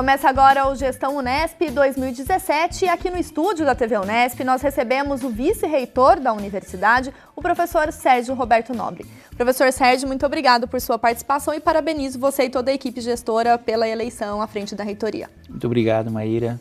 Começa agora o Gestão Unesp 2017 e aqui no estúdio da TV Unesp nós recebemos o vice-reitor da universidade, o professor Sérgio Roberto Nobre. Professor Sérgio, muito obrigado por sua participação e parabenizo você e toda a equipe gestora pela eleição à frente da reitoria. Muito obrigado, Maíra.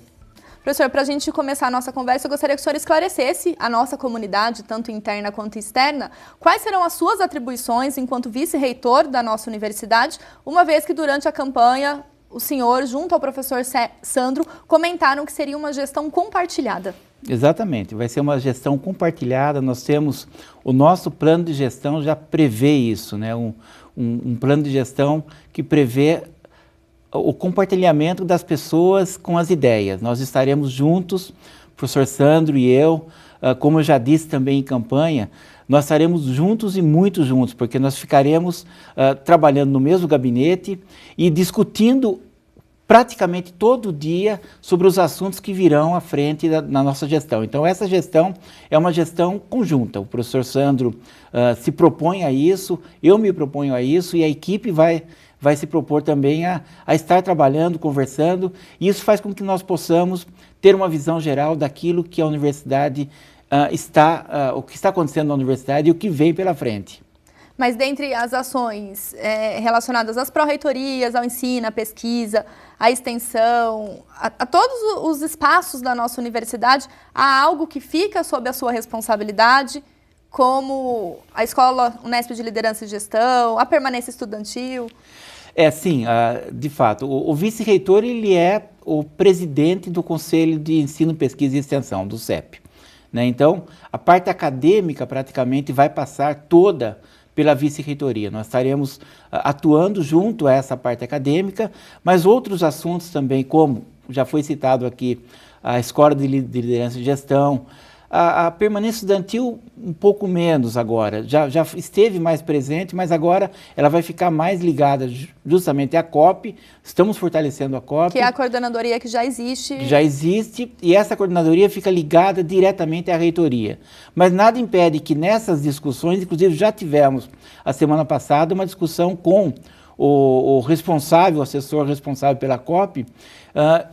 Professor, para a gente começar a nossa conversa, eu gostaria que o senhor esclarecesse a nossa comunidade, tanto interna quanto externa, quais serão as suas atribuições enquanto vice-reitor da nossa universidade, uma vez que durante a campanha o senhor, junto ao professor Sandro, comentaram que seria uma gestão compartilhada. Exatamente, vai ser uma gestão compartilhada. Nós temos, o nosso plano de gestão já prevê isso, né? Um plano de gestão que prevê o compartilhamento das pessoas com as ideias. Nós estaremos juntos, o professor Sandro e eu, como eu já disse também em campanha, nós estaremos juntos e muito juntos, porque nós ficaremos trabalhando no mesmo gabinete e discutindo praticamente todo dia sobre os assuntos que virão à frente na nossa gestão. Então, essa gestão é uma gestão conjunta. O professor Sandro se propõe a isso, eu me proponho a isso e a equipe vai se propor também a estar trabalhando, conversando, e isso faz com que nós possamos ter uma visão geral daquilo que a universidade o que está acontecendo na universidade e o que vem pela frente. Mas dentre as ações relacionadas às pró-reitorias, ao ensino, à pesquisa, à extensão, a todos os espaços da nossa universidade, há algo que fica sob a sua responsabilidade, como a Escola Unesp de Liderança e Gestão, a permanência estudantil? Sim, de fato, o vice-reitor ele é o presidente do Conselho de Ensino, Pesquisa e Extensão, do CEP. Né? Então, a parte acadêmica praticamente vai passar toda pela vice-reitoria. Nós estaremos atuando junto a essa parte acadêmica, mas outros assuntos também, como já foi citado aqui, a Escola de Liderança e Gestão, a permanência estudantil um pouco menos agora, já esteve mais presente, mas agora ela vai ficar mais ligada justamente à COP, estamos fortalecendo a COP. Que é a coordenadoria que já existe. Já existe, e essa coordenadoria fica ligada diretamente à reitoria. Mas nada impede que nessas discussões, inclusive já tivemos a semana passada uma discussão com o responsável, o assessor responsável pela COP,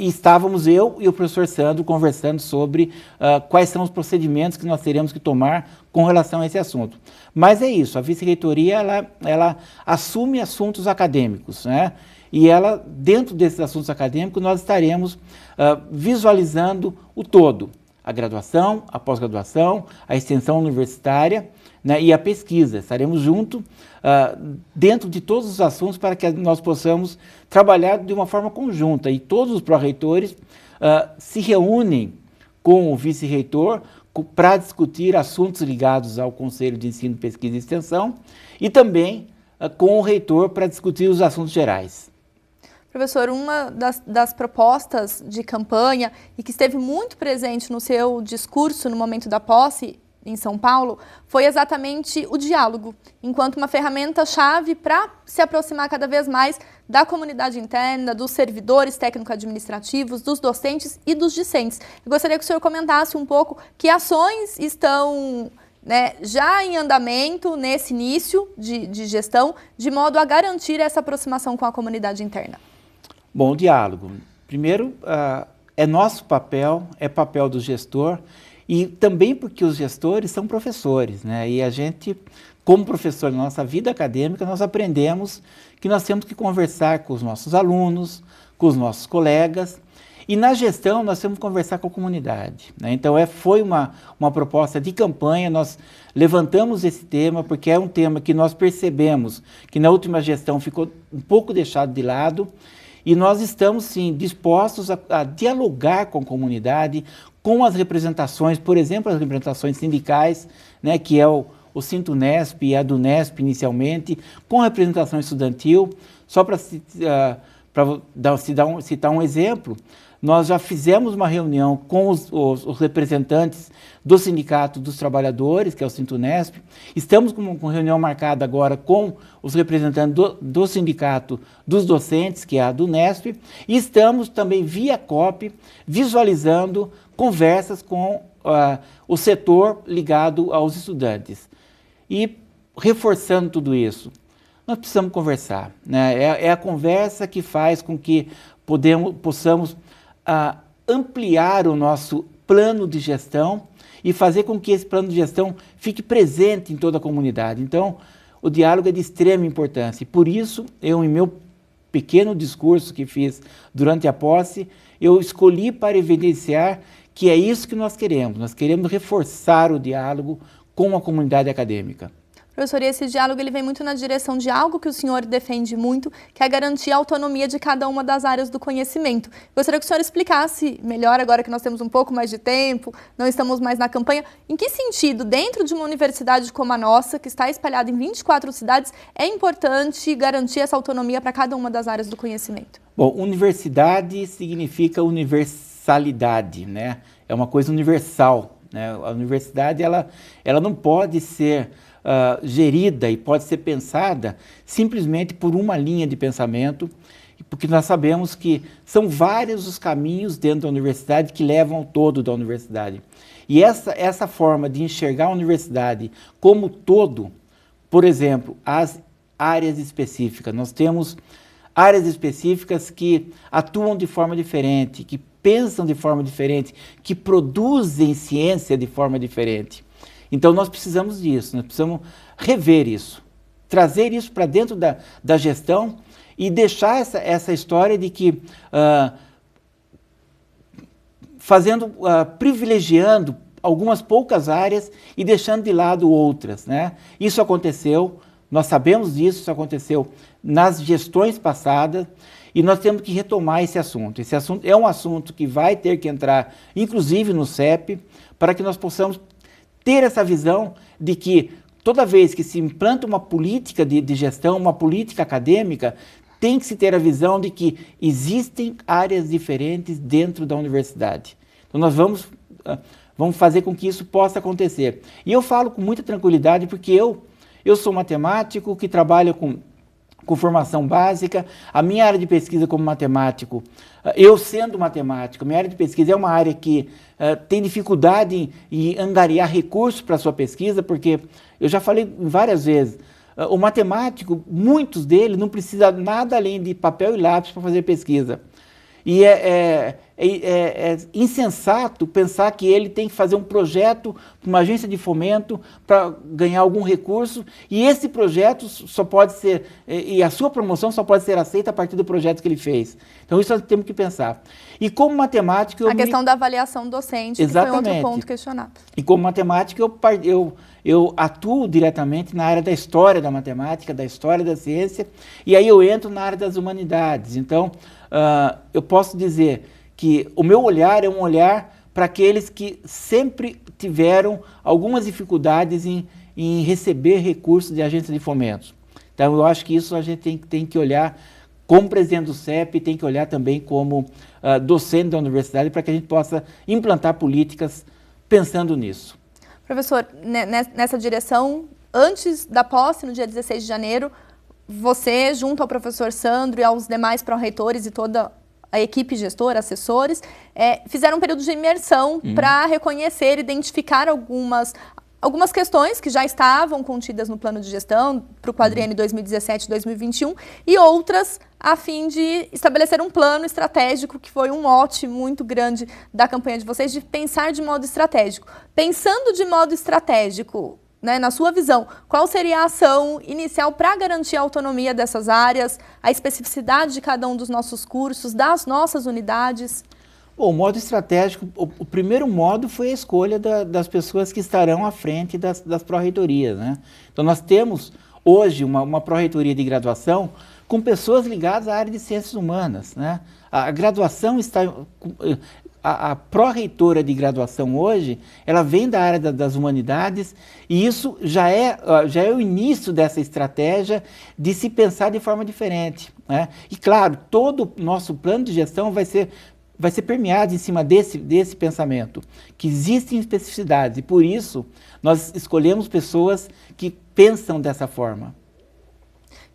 e estávamos eu e o professor Sandro conversando sobre quais são os procedimentos que nós teremos que tomar com relação a esse assunto. Mas é isso, a vice-reitoria ela assume assuntos acadêmicos, né? E ela, dentro desses assuntos acadêmicos, nós estaremos visualizando o todo, a graduação, a pós-graduação, a extensão universitária, né, e a pesquisa. Estaremos juntos dentro de todos os assuntos para que nós possamos trabalhar de uma forma conjunta. E todos os pró-reitores se reúnem com o vice-reitor para discutir assuntos ligados ao Conselho de Ensino, Pesquisa e Extensão e também com o reitor para discutir os assuntos gerais. Professor, uma das propostas de campanha e que esteve muito presente no seu discurso no momento da posse em São Paulo foi exatamente o diálogo, enquanto uma ferramenta-chave para se aproximar cada vez mais da comunidade interna, dos servidores técnico-administrativos, dos docentes e dos discentes. Eu gostaria que o senhor comentasse um pouco que ações estão já em andamento nesse início de gestão, de modo a garantir essa aproximação com a comunidade interna. Bom, o diálogo. Primeiro, é nosso papel, é papel do gestor, e também porque os gestores são professores, né? E a gente, como professor na nossa vida acadêmica, nós aprendemos que nós temos que conversar com os nossos alunos, com os nossos colegas, e na gestão nós temos que conversar com a comunidade, né? Então foi uma proposta de campanha, nós levantamos esse tema porque é um tema que nós percebemos que na última gestão ficou um pouco deixado de lado, e nós estamos, sim, dispostos a dialogar com a comunidade, com as representações, por exemplo, as representações sindicais, né, que é o Sintunesp e a do Nesp inicialmente, com a representação estudantil. Só para citar um exemplo, nós já fizemos uma reunião com os representantes do Sindicato dos Trabalhadores, que é o Sintunesp. Estamos com reunião marcada agora com os representantes do Sindicato dos Docentes, que é a do Nesp, e estamos também via COP visualizando conversas com o setor ligado aos estudantes. E reforçando tudo isso, nós precisamos conversar, né? É a conversa que faz com que possamos ampliar o nosso plano de gestão e fazer com que esse plano de gestão fique presente em toda a comunidade. Então, o diálogo é de extrema importância. E por isso, eu, em meu pequeno discurso que fiz durante a posse, eu escolhi para evidenciar que é isso que nós queremos. Nós queremos reforçar o diálogo com a comunidade acadêmica. Professor, e esse diálogo ele vem muito na direção de algo que o senhor defende muito, que é garantir a autonomia de cada uma das áreas do conhecimento. Gostaria que o senhor explicasse melhor, agora que nós temos um pouco mais de tempo, não estamos mais na campanha, em que sentido, dentro de uma universidade como a nossa, que está espalhada em 24 cidades, é importante garantir essa autonomia para cada uma das áreas do conhecimento? Bom, universidade significa universalidade, né? É uma coisa universal, né? A universidade, ela não pode ser gerida e pode ser pensada simplesmente por uma linha de pensamento, porque nós sabemos que são vários os caminhos dentro da universidade que levam ao todo da universidade. E essa forma de enxergar a universidade como todo, por exemplo, as áreas específicas. Nós temos áreas específicas que atuam de forma diferente, que pensam de forma diferente, que produzem ciência de forma diferente. Então, nós precisamos disso, nós precisamos rever isso, trazer isso para dentro da gestão e deixar essa história de que, privilegiando algumas poucas áreas e deixando de lado outras, né? Isso aconteceu, nós sabemos disso, isso aconteceu nas gestões passadas e nós temos que retomar esse assunto. Esse assunto é um assunto que vai ter que entrar, inclusive no CEP, para que nós possamos ter essa visão de que toda vez que se implanta uma política de gestão, uma política acadêmica, tem que se ter a visão de que existem áreas diferentes dentro da universidade. Então nós vamos fazer com que isso possa acontecer. E eu falo com muita tranquilidade porque eu sou matemático que trabalha com formação básica, a minha área de pesquisa como matemático, eu sendo matemático, minha área de pesquisa é uma área que tem dificuldade em angariar recursos para a sua pesquisa, porque eu já falei várias vezes, o matemático, muitos deles não precisam nada além de papel e lápis para fazer pesquisa. E é insensato pensar que ele tem que fazer um projeto para uma agência de fomento para ganhar algum recurso e esse projeto só pode ser, e a sua promoção só pode ser aceita a partir do projeto que ele fez. Então isso nós temos que pensar. E como matemático... A questão da avaliação docente, Exatamente. Que foi outro ponto questionado. E como matemático eu atuo diretamente na área da história da matemática, da história da ciência, e aí eu entro na área das humanidades. Então, eu posso dizer que o meu olhar é um olhar para aqueles que sempre tiveram algumas dificuldades em receber recursos de agências de fomento. Então, eu acho que isso a gente tem que olhar como presidente do CEP, tem que olhar também como docente da universidade para que a gente possa implantar políticas pensando nisso. Professor, nessa direção, antes da posse, no dia 16 de janeiro, você, junto ao professor Sandro e aos demais pró-reitores e toda a equipe gestora, assessores, fizeram um período de imersão para reconhecer, identificar algumas questões que já estavam contidas no plano de gestão para o quadriênio 2017-2021 e outras a fim de estabelecer um plano estratégico, que foi um mote muito grande da campanha de vocês, de pensar de modo estratégico. Pensando de modo estratégico, né, na sua visão, qual seria a ação inicial para garantir a autonomia dessas áreas, a especificidade de cada um dos nossos cursos, das nossas unidades? Bom, o modo estratégico, o primeiro modo foi a escolha das pessoas que estarão à frente das pró-reitorias, né? Então nós temos hoje uma pró-reitoria de graduação com pessoas ligadas à área de ciências humanas, né? A graduação está... A pró-reitora de graduação hoje, ela vem da área das humanidades e isso já é o início dessa estratégia de se pensar de forma diferente, né? E claro, todo o nosso plano de gestão vai ser permeado em cima desse pensamento, que existem especificidades e por isso nós escolhemos pessoas que pensam dessa forma.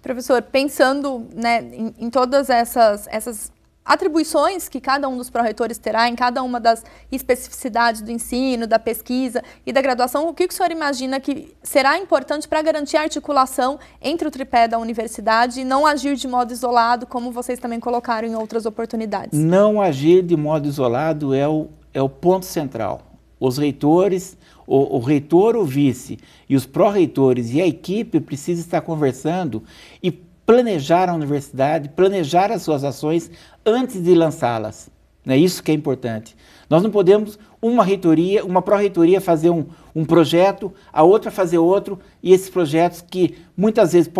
Professor, pensando, né, em todas essas atribuições que cada um dos pró-reitores terá em cada uma das especificidades do ensino, da pesquisa e da graduação, o que o senhor imagina que será importante para garantir a articulação entre o tripé da universidade e não agir de modo isolado, como vocês também colocaram em outras oportunidades? Não agir de modo isolado é o ponto central. Os reitores, o reitor, o vice e os pró-reitores e a equipe precisam estar conversando e planejar a universidade, planejar as suas ações antes de lançá-las. É isso que é importante. Nós não podemos, uma pró-reitoria fazer um projeto, a outra fazer outro, e esses projetos que muitas vezes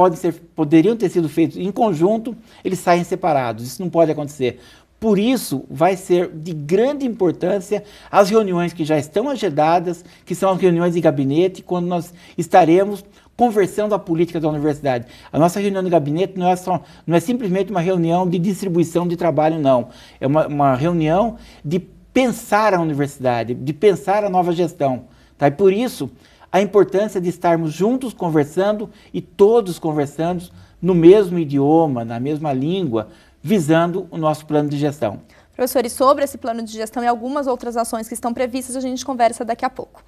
poderiam ter sido feitos em conjunto, eles saem separados. Isso não pode acontecer. Por isso, vai ser de grande importância as reuniões que já estão agendadas, que são as reuniões de gabinete, quando nós estaremos conversando a política da universidade. A nossa reunião de gabinete não é simplesmente uma reunião de distribuição de trabalho, não. É uma reunião de pensar a universidade, de pensar a nova gestão. Tá? E por isso, a importância de estarmos juntos conversando e todos conversando no mesmo idioma, na mesma língua, visando o nosso plano de gestão. Professor, e sobre esse plano de gestão e algumas outras ações que estão previstas, a gente conversa daqui a pouco.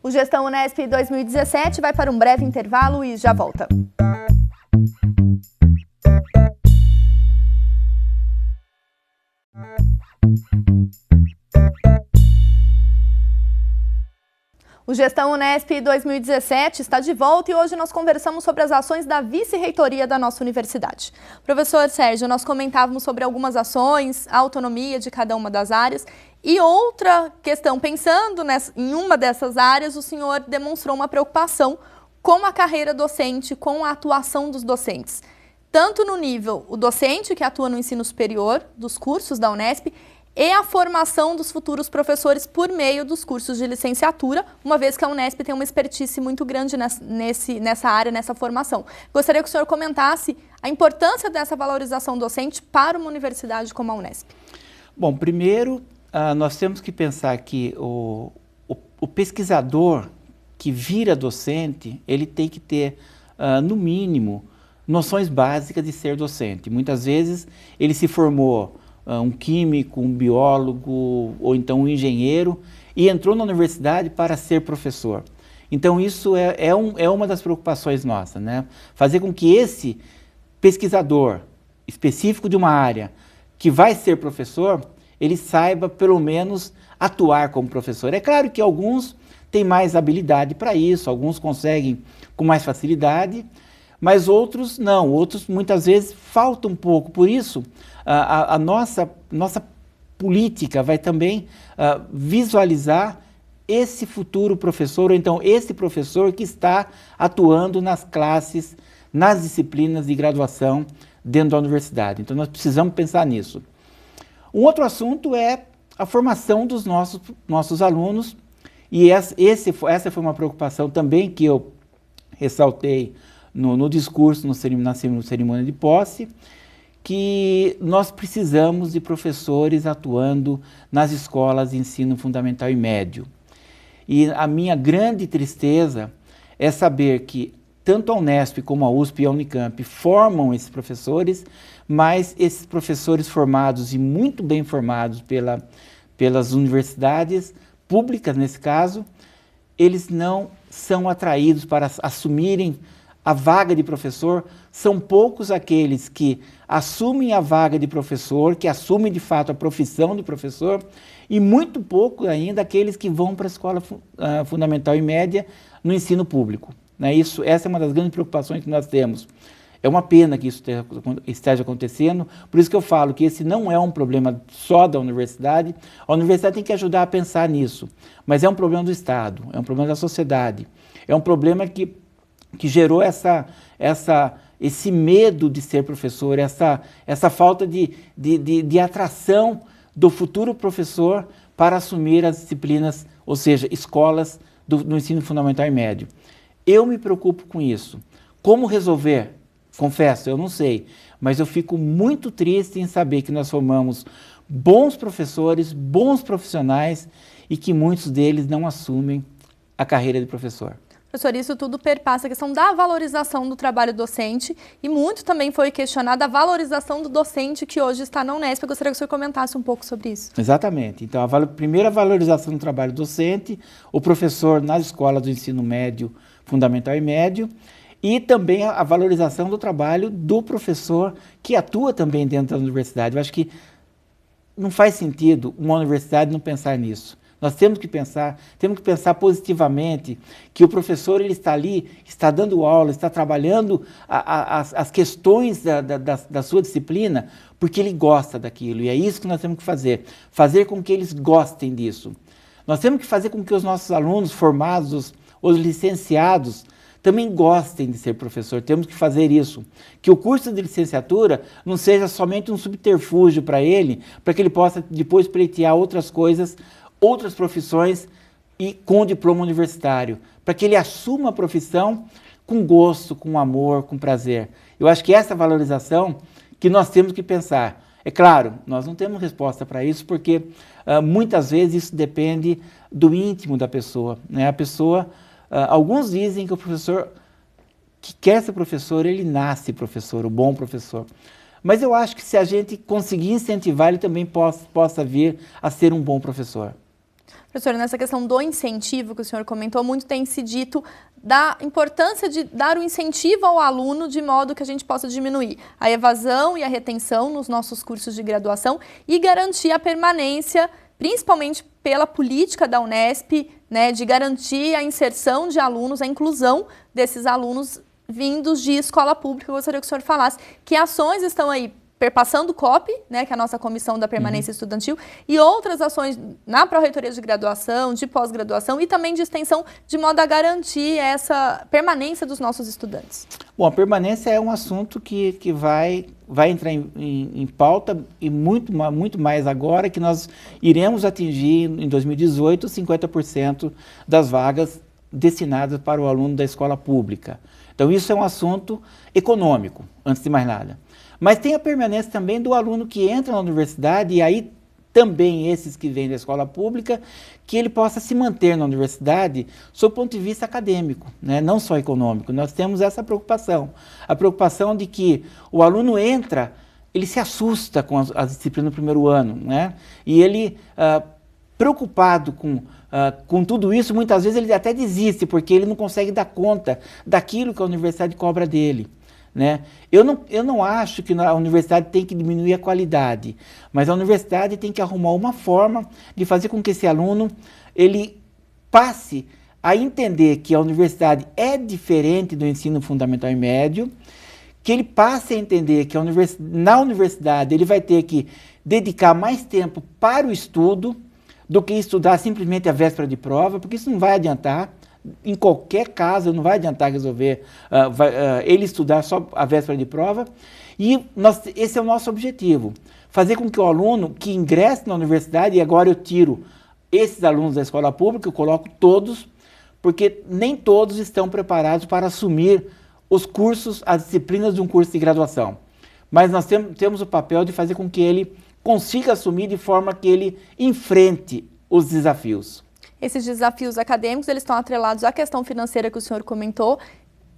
O Gestão Unesp 2017 vai para um breve intervalo e já volta. O Gestão Unesp 2017 está de volta e hoje nós conversamos sobre as ações da vice-reitoria da nossa universidade. Professor Sérgio, nós comentávamos sobre algumas ações, a autonomia de cada uma das áreas e outra questão, pensando em uma dessas áreas, o senhor demonstrou uma preocupação com a carreira docente, com a atuação dos docentes. Tanto no nível o docente que atua no ensino superior, dos cursos da Unesp, e a formação dos futuros professores por meio dos cursos de licenciatura, uma vez que a Unesp tem uma expertise muito grande nessa área, nessa formação. Gostaria que o senhor comentasse a importância dessa valorização docente para uma universidade como a Unesp. Bom, primeiro, nós temos que pensar que o pesquisador que vira docente, ele tem que ter, no mínimo, noções básicas de ser docente. Muitas vezes ele se formou um químico, um biólogo ou então um engenheiro e entrou na universidade para ser professor. Então isso é uma das preocupações nossas, né? Fazer com que esse pesquisador específico de uma área que vai ser professor, ele saiba pelo menos atuar como professor. É claro que alguns têm mais habilidade para isso, alguns conseguem com mais facilidade, mas outros não, outros muitas vezes falta um pouco. Por isso, a nossa política vai também visualizar esse futuro professor, ou então esse professor que está atuando nas classes, nas disciplinas de graduação dentro da universidade. Então nós precisamos pensar nisso. Um outro assunto é a formação dos nossos alunos, e essa foi uma preocupação também que eu ressaltei no discurso, na cerimônia de posse, que nós precisamos de professores atuando nas escolas de ensino fundamental e médio. E a minha grande tristeza é saber que tanto a Unesp como a USP e a Unicamp formam esses professores, mas esses professores formados e muito bem formados pelas universidades públicas, nesse caso, eles não são atraídos para assumirem a vaga de professor. São poucos aqueles que assumem a vaga de professor, que assumem de fato a profissão de professor, e muito pouco ainda aqueles que vão para a escola fundamental e média no ensino público. Né? Essa é uma das grandes preocupações que nós temos. É uma pena que isso esteja acontecendo, por isso que eu falo que esse não é um problema só da universidade. A universidade tem que ajudar a pensar nisso, mas é um problema do Estado, é um problema da sociedade, é um problema que gerou esse medo de ser professor, essa falta de atração do futuro professor para assumir as disciplinas, ou seja, escolas do ensino fundamental e médio. Eu me preocupo com isso. Como resolver? Confesso, eu não sei, mas eu fico muito triste em saber que nós formamos bons professores, bons profissionais e que muitos deles não assumem a carreira de professor. Professor, isso tudo perpassa a questão da valorização do trabalho docente e muito também foi questionada a valorização do docente que hoje está na Unesp. Eu gostaria que o senhor comentasse um pouco sobre isso. Exatamente. Então, primeira valorização do trabalho docente, o professor nas escolas do ensino médio, fundamental e médio, e também a valorização do trabalho do professor que atua também dentro da universidade. Eu acho que não faz sentido uma universidade não pensar nisso. Nós temos que pensar positivamente que o professor ele está ali, está dando aula, está trabalhando as questões da sua disciplina, porque ele gosta daquilo. E é isso que nós temos que fazer com que eles gostem disso. Nós temos que fazer com que os nossos alunos formados, os licenciados, também gostem de ser professor. Temos que fazer isso. Que o curso de licenciatura não seja somente um subterfúgio para ele, para que ele possa depois pleitear outras coisas, outras profissões e com diploma universitário, para que ele assuma a profissão com gosto, com amor, com prazer. Eu acho que essa valorização que nós temos que pensar. É claro, nós não temos resposta para isso, porque muitas vezes isso depende do íntimo da pessoa, né? A pessoa, alguns dizem que o professor que quer ser professor, ele nasce professor, o bom professor. Mas eu acho que se a gente conseguir incentivar, ele também possa vir a ser um bom professor. Professor, nessa questão do incentivo que o senhor comentou, muito tem se dito da importância de dar o incentivo ao aluno de modo que a gente possa diminuir a evasão e a retenção nos nossos cursos de graduação e garantir a permanência, principalmente pela política da Unesp, né, de garantir a inserção de alunos, a inclusão desses alunos vindos de escola pública. Eu gostaria que o senhor falasse que ações estão aí perpassando o COP, né, que é a nossa Comissão da Permanência Estudantil, e outras ações na Pró-Reitoria de Graduação, de pós-graduação e também de extensão, de modo a garantir essa permanência dos nossos estudantes. Bom, a permanência é um assunto que vai entrar em pauta e muito mais agora, que nós iremos atingir em 2018 50% das vagas destinadas para o aluno da escola pública. Então isso é um assunto econômico, antes de mais nada. Mas tem a permanência também do aluno que entra na universidade, e aí também esses que vêm da escola pública, que ele possa se manter na universidade sob o ponto de vista acadêmico, né? Não só econômico. Nós temos essa preocupação, a preocupação de que o aluno entra, ele se assusta com as disciplinas do primeiro ano, né? E ele, preocupado com tudo isso, muitas vezes ele até desiste, porque ele não consegue dar conta daquilo que a universidade cobra dele. Né? Eu não acho que a universidade tem que diminuir a qualidade, mas a universidade tem que arrumar uma forma de fazer com que esse aluno ele passe a entender que a universidade é diferente do ensino fundamental e médio, que ele passe a entender que na universidade ele vai ter que dedicar mais tempo para o estudo do que estudar simplesmente a véspera de prova, porque isso não vai adiantar. Em qualquer caso, não vai adiantar resolver ele estudar só a véspera de prova. E esse é o nosso objetivo, fazer com que o aluno que ingresse na universidade, e agora eu tiro esses alunos da escola pública, eu coloco todos, porque nem todos estão preparados para assumir os cursos, as disciplinas de um curso de graduação. Mas nós temos o papel de fazer com que ele consiga assumir de forma que ele enfrente os desafios. Esses desafios acadêmicos, eles estão atrelados à questão financeira que o senhor comentou,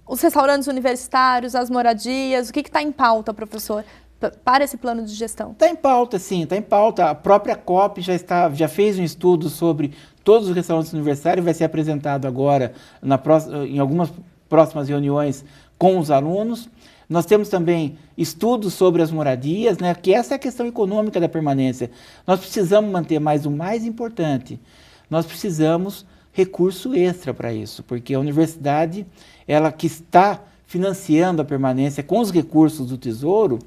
os restaurantes universitários, as moradias, o que está em pauta, professor, para esse plano de gestão? Está em pauta, sim, está em pauta. A própria COP já fez um estudo sobre todos os restaurantes universitários, vai ser apresentado agora em algumas próximas reuniões com os alunos. Nós temos também estudos sobre as moradias, né, que essa é a questão econômica da permanência. Nós precisamos manter, mais o mais importante, nós precisamos recurso extra para isso, porque a universidade, ela que está financiando a permanência com os recursos do Tesouro,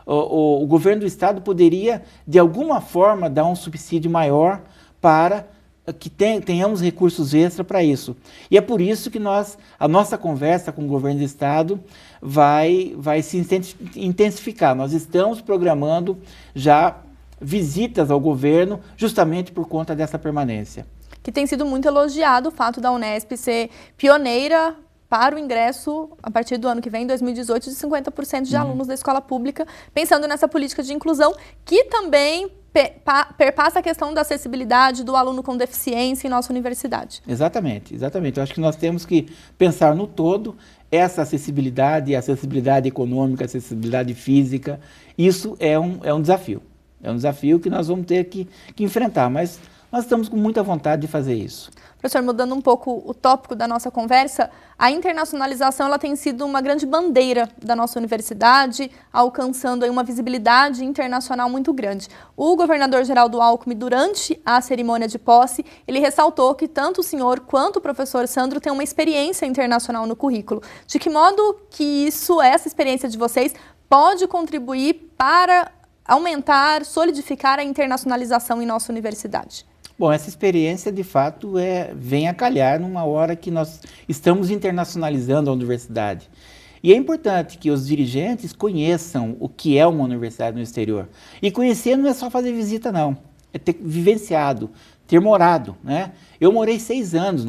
o governo do Estado poderia, de alguma forma, dar um subsídio maior para que tenhamos recursos extra para isso. E é por isso que a nossa conversa com o governo do Estado vai se intensificar. Nós estamos programando já visitas ao governo, justamente por conta dessa permanência. Que tem sido muito elogiado o fato da Unesp ser pioneira para o ingresso, a partir do ano que vem, 2018, de 50% de alunos da escola pública, pensando nessa política de inclusão, que também perpassa a questão da acessibilidade do aluno com deficiência em nossa universidade. Exatamente, exatamente. Eu acho que nós temos que pensar no todo essa acessibilidade, a acessibilidade econômica, a acessibilidade física. Isso é um desafio. É um desafio que nós vamos ter que enfrentar, mas nós estamos com muita vontade de fazer isso. Professor, mudando um pouco o tópico da nossa conversa, a internacionalização ela tem sido uma grande bandeira da nossa universidade, alcançando aí uma visibilidade internacional muito grande. O governador Geraldo Alckmin, durante a cerimônia de posse, ele ressaltou que tanto o senhor quanto o professor Sandro têm uma experiência internacional no currículo. De que modo que essa experiência de vocês, pode contribuir para aumentar, solidificar a internacionalização em nossa universidade? Bom, essa experiência, de fato, vem a calhar numa hora que nós estamos internacionalizando a universidade. E é importante que os dirigentes conheçam o que é uma universidade no exterior. E conhecer não é só fazer visita, não. É ter vivenciado, ter morado, né? Eu morei 6 anos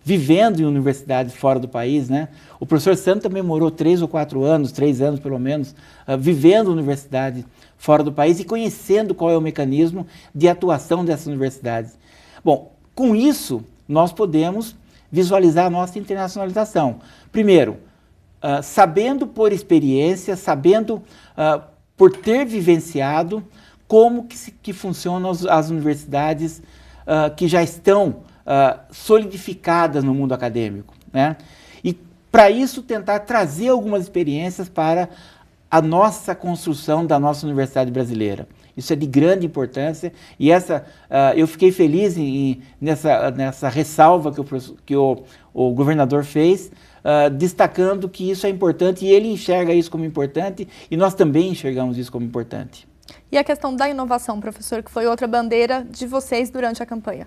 vivendo em universidades fora do país, né? O professor Santos também morou 3 ou 4 anos, 3 anos pelo menos, vivendo em universidade fora do país e conhecendo qual é o mecanismo de atuação dessas universidades. Bom, com isso, nós podemos visualizar a nossa internacionalização. Primeiro, sabendo por experiência, sabendo por ter vivenciado como que funcionam as universidades que já estão solidificadas no mundo acadêmico, né? E, para isso, tentar trazer algumas experiências para a nossa construção da nossa universidade brasileira. Isso é de grande importância e eu fiquei feliz nessa ressalva que o governador fez, destacando que isso é importante e ele enxerga isso como importante e nós também enxergamos isso como importante. E a questão da inovação, professor, que foi outra bandeira de vocês durante a campanha?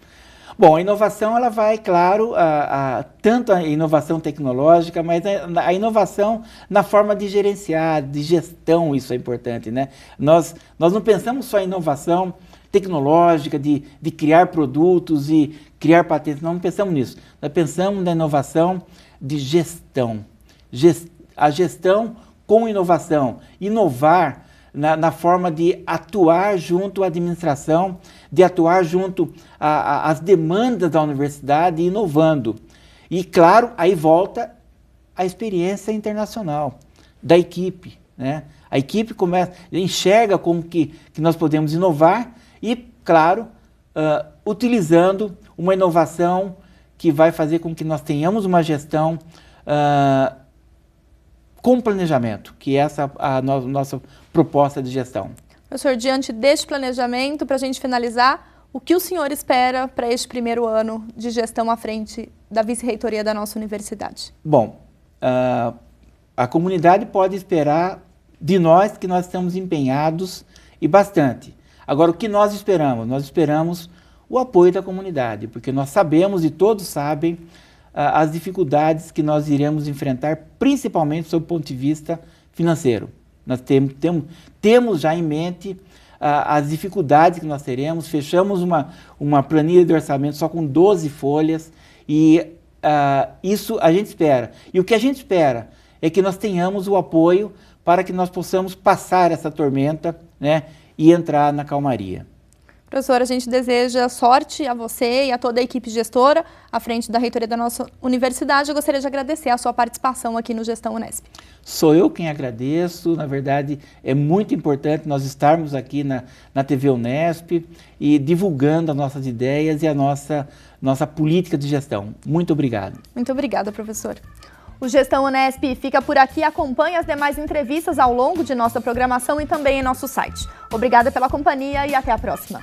Bom, a inovação ela vai, claro, tanto a inovação tecnológica, mas a inovação na forma de gerenciar, de gestão, isso é importante, né? Nós não pensamos só em inovação tecnológica, de criar produtos e criar patentes, não pensamos nisso. Nós pensamos na inovação de gestão. A gestão com inovação. Inovar na forma de atuar junto à administração, de atuar junto às demandas da universidade, inovando. E, claro, aí volta a experiência internacional da equipe, né? A equipe enxerga como que nós podemos inovar e, claro, utilizando uma inovação que vai fazer com que nós tenhamos uma gestão com planejamento, que é essa a nossa proposta de gestão. Professor, diante deste planejamento, para a gente finalizar, o que o senhor espera para este primeiro ano de gestão à frente da vice-reitoria da nossa universidade? Bom, a comunidade pode esperar de nós que nós estamos empenhados e bastante. Agora, o que nós esperamos? Nós esperamos o apoio da comunidade, porque nós sabemos e todos sabem as dificuldades que nós iremos enfrentar, principalmente sob o ponto de vista financeiro. Nós temos já em mente as dificuldades que nós teremos, fechamos uma planilha de orçamento só com 12 folhas e isso a gente espera. E o que a gente espera é que nós tenhamos o apoio para que nós possamos passar essa tormenta, né, e entrar na calmaria. Professor, a gente deseja sorte a você e a toda a equipe gestora à frente da reitoria da nossa universidade. Eu gostaria de agradecer a sua participação aqui no Gestão Unesp. Sou eu quem agradeço. Na verdade, é muito importante nós estarmos aqui na TV Unesp e divulgando as nossas ideias e a nossa política de gestão. Muito obrigado. Muito obrigada, professor. O Gestão Unesp fica por aqui. Acompanhe as demais entrevistas ao longo de nossa programação e também em nosso site. Obrigada pela companhia e até a próxima.